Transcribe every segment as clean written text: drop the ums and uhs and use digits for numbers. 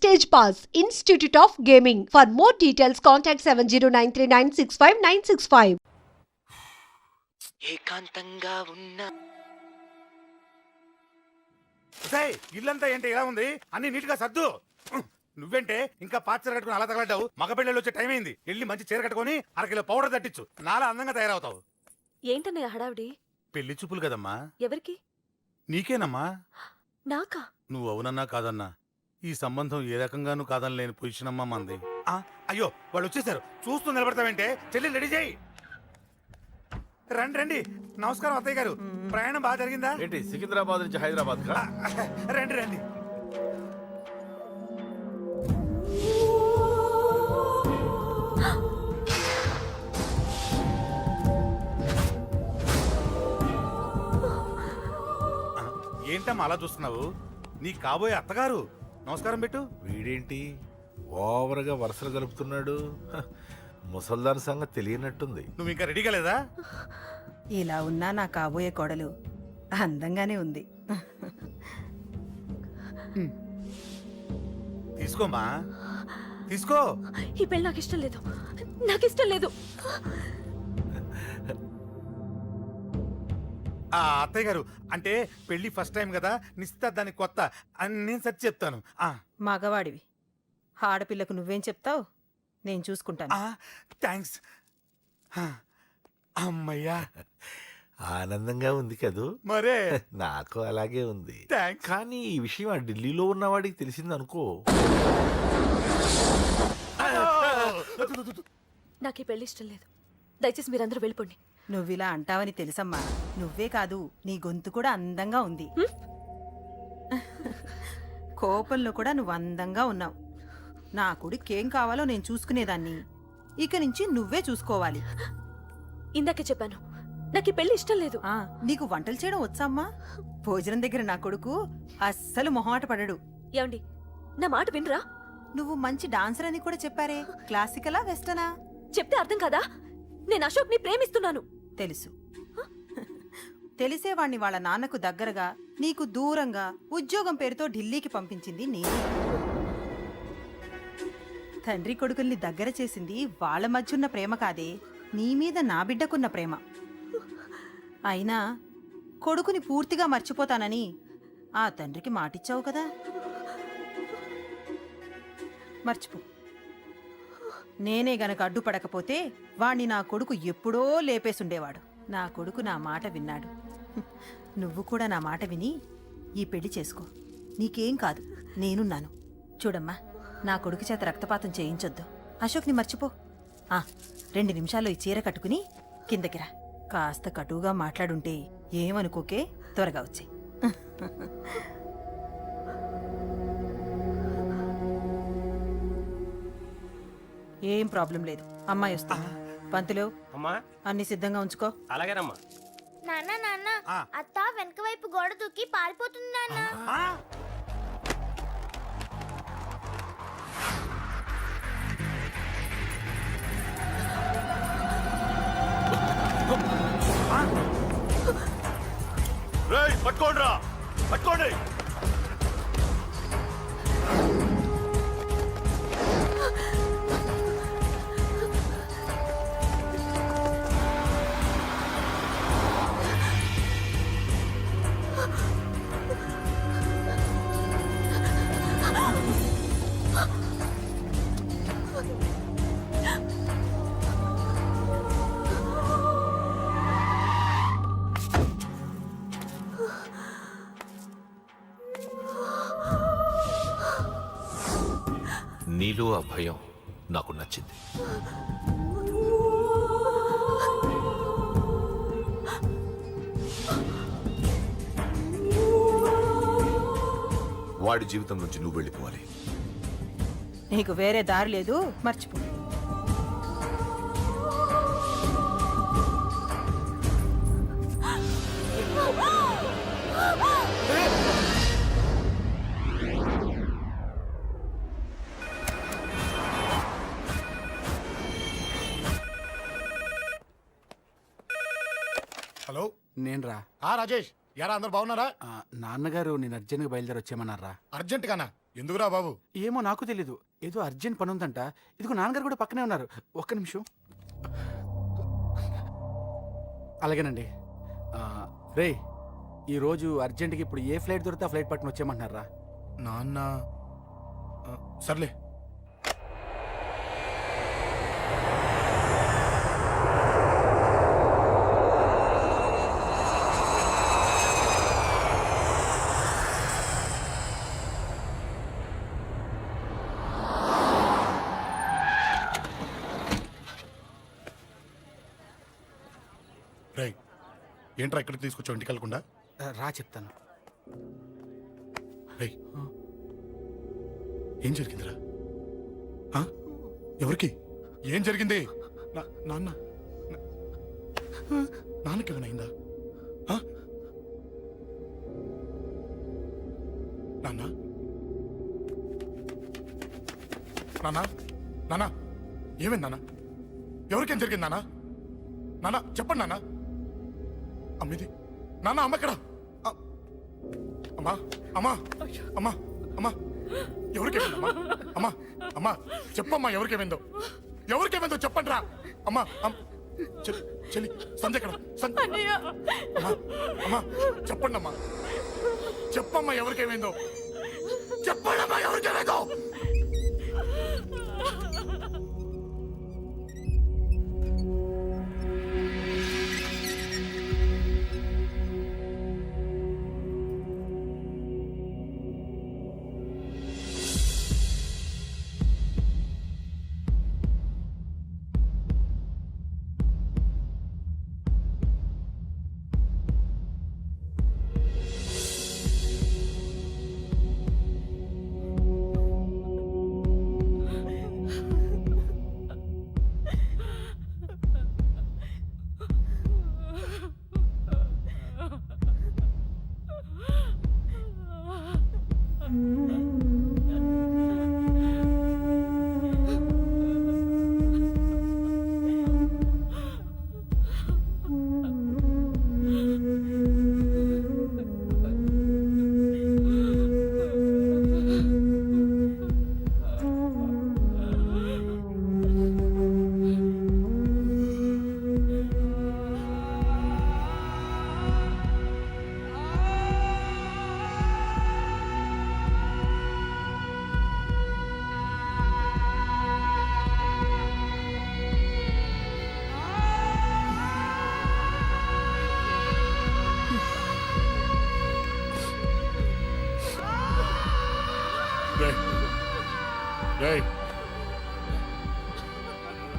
Stage Pass, Institute of Gaming. For more details, contact 7093965965965. ఏకాంతంగా ఉన్న ఇల్లంతా ఏంటి ఇలా ఉంది? అన్ని నీట్ గా సర్దు. నువ్వేంటే ఇంకా పాత చీర కట్టుకుని అలా తగలడ్డావు? మగ పిల్లలు వచ్చే టైం అయింది. వెళ్ళి మంచి చీర కట్టుకుని అరకిలో పౌడర్ తట్టించు. నాలా అందంగా తయారవుతావు. ఏంటన్నయ్య హడావిడి? పెళ్లి చూపులు కదమ్మా. ఎవరికి? నీకేనమ్మా. నాకా? నువ్వు అవునన్నా కాదన్నా ఈ సంబంధం ఏ రకంగానూ కాదని లేని పొజిషన్ అమ్మా మంది. అయ్యో వాళ్ళు వచ్చేసారు. చూస్తూ నిలబడతావేంటే? చెల్లి రెడీ చేయి. రండి రండి. నమస్కారం అత్తయ్య గారు. ప్రయాణం బాగా జరిగిందా? ఏంటి సికింద్రాబాద్ నుంచి హైదరాబాద్ కా? రండి రండి. ఏంటమ్మా అలా చూస్తున్నావు? నీ కాబోయే అత్తగారు. నమస్కారం పెట్టు. వీడేంటి ఓవర్గా వరుసలు కలుపుతున్నాడు? ముసల్దాన్ సంగతి తెలియనట్టుంది. నువ్వు ఇంకా రెడీ కాలేదా? ఇలా ఉన్నా నా కాబోయే కోడలు అందంగానే ఉంది. తీసుకోమ్మా తీసుకో. ఈ పెళ్ళి నాకు ఇష్టం లేదు. నాకు ఇష్టం లేదు. అత్తయ్య గారు అంటే పెళ్లి ఫస్ట్ టైం కదా, నిశ్చితార్థానికి కొత్త అని నేను సరి చెప్తాను. మగవాడివి, ఆడపిల్లకు నువ్వేం చెప్తావు? నేను చూసుకుంటాను. థ్యాంక్స్. అమ్మయ్యా ఆనందంగా ఉంది కదూ? మరే నాకు అలాగే ఉంది. థ్యాంక్స్. కానీ ఈ విషయం ఆ ఢిల్లీలో ఉన్నవాడికి తెలిసింది అనుకో. నాకు ఈ పెళ్లి ఇష్టం లేదు. దయచేసి మీరందరూ వెళ్ళిపోండి. నువ్విలా అంటావని తెలుసమ్మా. నువ్వే కాదు, నీ గొంతు కూడా అందంగా ఉంది. కోపంలో కూడా నువ్వు అందంగా ఉన్నావు. నా కొడుకేం కావాలో నేను చూసుకునేదాన్ని. ఇక నుంచి నువ్వే చూసుకోవాలి. ఇందాకే చెప్పాను, నాకు ఈ పెళ్లి ఇష్టం లేదు. నీకు వంటలు చేయడం వచ్చామ్మా? భోజనం దగ్గర నా కొడుకు అస్సలు మొహమాట పడడు. ఏమండి, నా మాట వినరా? నువ్వు మంచి డాన్సర్ అని కూడా చెప్పారే. క్లాసికలా వెస్టర్నా? చెప్తే అర్థం కాదా? నేను అశోక్ ని ప్రేమిస్తున్నాను. తెలుసు. తెలిసేవాణ్ణి వాళ్ళ నాన్నకు దగ్గరగా, నీకు దూరంగా ఉద్యోగం పేరుతో ఢిల్లీకి పంపించింది నేనే. తండ్రి కొడుకుల్ని దగ్గర చేసింది వాళ్ళ మధ్యున్న ప్రేమ కాదే, నీ మీద నా బిడ్డకున్న ప్రేమ. అయినా కొడుకుని పూర్తిగా మర్చిపోతానని ఆ తండ్రికి మాటిచ్చావు కదా. మర్చిపో. నేనే గనక అడ్డుపడకపోతే వాణ్ణి నా కొడుకు ఎప్పుడో లేపేసుండేవాడు. నా కొడుకు నా మాట విన్నాడు. నువ్వు కూడా నా మాట విని ఈ పెళ్లి చేసుకో. నీకేం కాదు, నేనున్నాను. చూడమ్మా, నా కొడుకు చేత రక్తపాతం చేయించొద్దు. అశోక్ని మర్చిపో. 2 నిమిషాల్లో ఈ చీర కట్టుకుని కిందకి రా. కాస్త కటువుగా మాట్లాడుంటే ఏమనుకోకే, త్వరగా వచ్చే. ఏం ప్రాబ్లం లేదు. అమ్మాయి వస్తా. పంతులు, అన్ని సిద్ధంగా ఉంచుకో. అలాగేనమ్మా. నాన్న నాన్న, అత్త వెనక వైపు గోడ దూకి పారిపోతుంది నాన్న. పట్టుకోండి, పట్టుకోండి. నీలో ఆ భయం నాకు నచ్చింది. వాడి జీవితం నుంచి నువ్వు వెళ్ళిపోవాలి. నీకు వేరే దారి లేదు, మర్చిపో. హలో, నేను రాజేష్. యారా అందరు బాగున్నారా? నాన్నగారు నేను అర్జెంట్గా బయలుదేరి వచ్చేయమన్నారా? అర్జెంట్ గానా? ఎందుకురా బాబు? ఏమో నాకు తెలీదు, ఏదో అర్జెంట్ పని ఉందంట. ఇదిగో నాన్నగారు కూడా పక్కనే ఉన్నారు. ఒక్క నిమిషం. అలాగేనండి. రే, ఈరోజు అర్జెంట్కి ఇప్పుడు ఏ ఫ్లైట్ దొరికితే ఆ ఫ్లైట్ పట్టుకుని వచ్చేయమంటున్నారా? నాన్న సర్లే. రై, ఏంట్రా ఇక్కడికి తీసుకొచ్చావు ఇంటికి వెళ్ళకుండా? రా చెప్తాను. రై, ఏం జరిగిందిరా? ఆ? ఎవరికి ఏం జరిగింది? నాన్న నాన్నకి ఏమైనా అయిందా? ఆ? నాన్న నాన్న నాన్న ఏమైంది నాన్న? ఎవరికేం జరిగింది నాన్న? నాన్న చెప్పండి నాన్న. అమ్మిది నాన్న, అమ్మ ఇక్కడ. అమ్మా అమ్మా అమ్మా అమ్మా ఎవరికేమైందమ్మా? అమ్మా అమ్మా చెప్పమ్మా, ఎవరికేమైందో? ఎవరికేమైందో చెప్పండి రా. అమ్మా చెల్లి సంజయ్ ఇక్కడ. అమ్మా అమ్మా చెప్పండి అమ్మా, చెప్పమ్మా ఎవరికేమైందో? చెప్పండి అమ్మా ఎవరికేమైందో?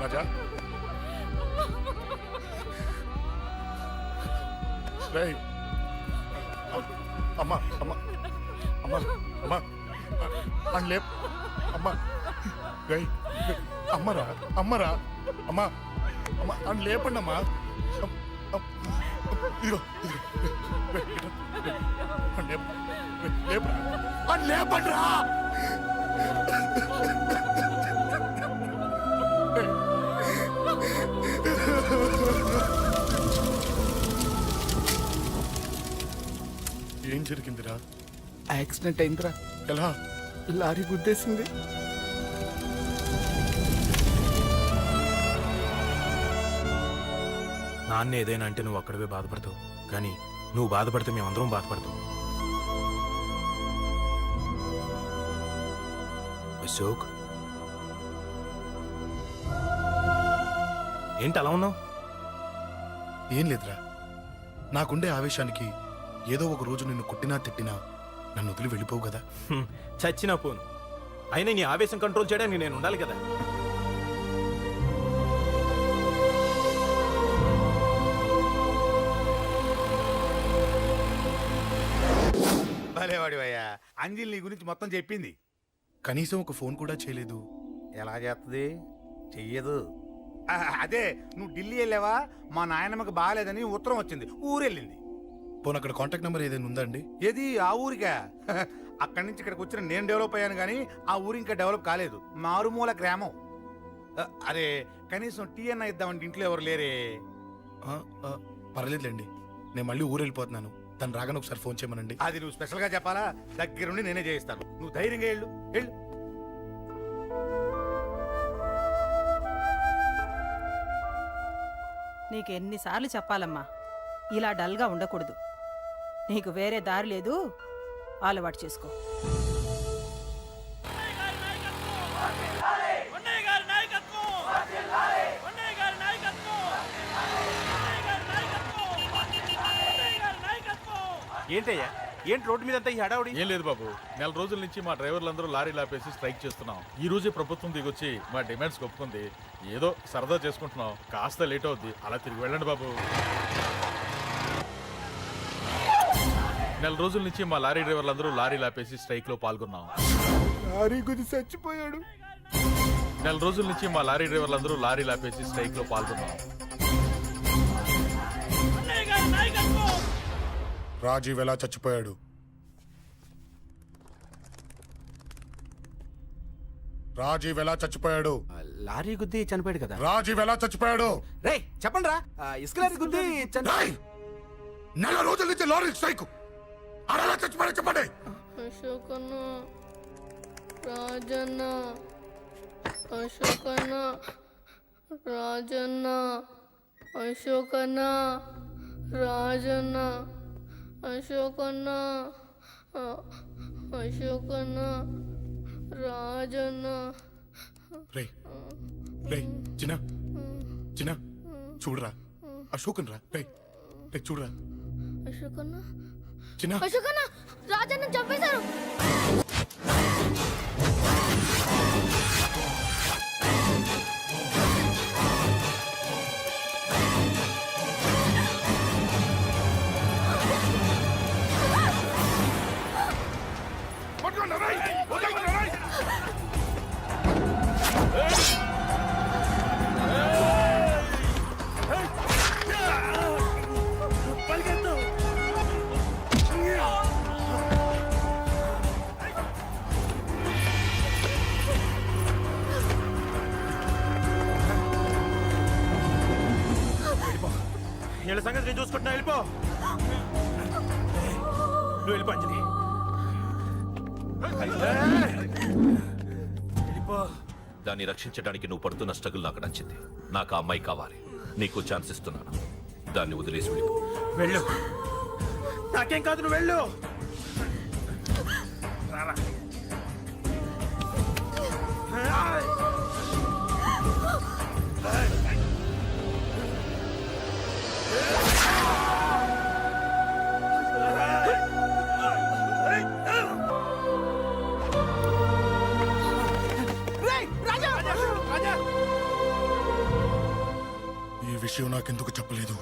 రాజా, అమ్మా అమ్మా అమ్మా అమ్మా అని లేప్. అమ్మా రై, అమ్మరా అమ్మరా అమ్మా అమ్మా అని లేపండి అమ్మా. ఇదిగో లేపరా అని లేపండిరా. ఏం జరిగిందిరా? యాక్సిడెంట్ అయిందిరా. ఎలా? లారీ గుద్దేసింది. నాన్న ఏదైనా అంటే నువ్వు అక్కడవే బాధపడతావు, కానీ నువ్వు బాధపడితే మేమందరం బాధపడతాం. అశోక్, ఏంటి అలా ఉన్నావు? ఏం లేదురా, నాకుండే ఆవేశానికి ఏదో ఒక రోజు నిన్ను కొట్టినా తిట్టినా నన్ను వదిలి వెళ్ళిపోవు కదా. చచ్చినా పోను, అయినా నీ ఆవేశం కంట్రోల్ చేయడానికి నేను ఉండాలి కదా. భలేవాడివయ్యా, అంజలి నీ గురించి మొత్తం చెప్పింది. కనీసం ఒక ఫోన్ కూడా చేయలేదు. ఎలా చేస్తుంది? చెయ్యదు. అదే నువ్వు ఢిల్లీ వెళ్ళావా, మా నాయనమ్మకి బాగాలేదని ఉత్తరం వచ్చింది, ఊరెళ్ళింది. పోనీ అక్కడ కాంటాక్ట్ నెంబర్ ఏదైనా ఉందా అండి? ఏది? ఆ ఊరికా? అక్కడి నుంచి ఇక్కడికి వచ్చిన నేను డెవలప్ అయ్యాను కానీ ఆ ఊరు ఇంకా డెవలప్ కాలేదు, మారుమూల గ్రామం. అరే కనీసం టీ అన్న ఇద్దామంటే ఇంట్లో ఎవరు లేరే. పర్లేదులేండి, నేను మళ్ళీ ఊరు వెళ్ళిపోతున్నాను. తను రాగానే ఒకసారి ఫోన్ చేయమనండి. అది నువ్వు స్పెషల్ గా చెప్పాలా? దగ్గరుండి నేనే చేయిస్తాను. నువ్వు ధైర్యంగా వెళ్ళు వెళ్ళు. నీకు ఎన్నిసార్లు చెప్పాలమ్మా, ఇలా డల్గా ఉండకూడదు. నీకు వేరే దారి లేదు, అలవాటు చేసుకో. ఏంటయ్యా, ఏంటి రోడ్డు మీద అంతా ఈ హడావుడి? ఏం లేదు బాబు, నెల రోజుల నుంచి మా డ్రైవర్లందరూ లారీలు ఆపేసి స్ట్రైక్ చేస్తున్నాం. ఈ రోజే ప్రభుత్వం దిగొచ్చి మా డిమాండ్స్ ఒప్పుకుంది. ఏదో సరదా చేసుకుంటున్నాం, కాస్త లేట్ అవుద్ది, అలా తిరిగి వెళ్ళండి బాబు. నెల రోజుల నుంచి మా లారీ డ్రైవర్లందరూ లారీలు ఆపేసి స్ట్రైక్ లో పాల్గొన్నాం. లారీ గుద్ది చచ్చిపోయాడు. నెల రోజుల నుంచి మా లారీ డ్రైవర్లందరూ లారీలు ఆపేసి స్ట్రైక్ లో పాల్గొన్నాం. రాజీవ్ ఎలా చచ్చిపోయాడు? రాజీవ్ ఎలా చచ్చిపోయాడు? లారీ గుద్ది చనిపోయాడు కదా. రాజీవ్ ఎలా చచ్చిపోయాడు? రేయ్ చెప్పండి రా, ఇసుక లారీ గుద్ది రేయ్! నెల రోజుల నుంచి లారీ స్ట్రైక్. అలా చచ్చిపోయాడు చెప్పండి. అశోకన్న, రాజన్న, అశోకన్న, రాజన్న, అశోకన్న, రాజన్న, అశోకన్న, అశోకన్న, రాజన్న. రేయ్ రేయ్ చిన్న చిన్న చూడరా, అశోకన్ రా. రేయ్ రేయ్ చూడరా అశోకన్న, చిన్న. అశోకన్న, రాజన్న చంపేశారు. వీళ్ళ సంగతి నేను చూసుకుంటున్నా, వెళ్ళిపో. నువ్వు వెళ్ళిపో అంజలి. దాన్ని రక్షించడానికి నువ్వు పడుతున్న స్ట్రగుల్ నాకు నచ్చింది. నాకు ఆ అమ్మాయి కావాలి. నీకు ఛాన్స్ ఇస్తున్నాను. దాన్ని వదిలేసి వెళ్ళిపో. వెళ్ళు. నాకేం కాదు, నువ్వు వెళ్ళు. ఈ విషయం నాకెందుకు చెప్పలేదు?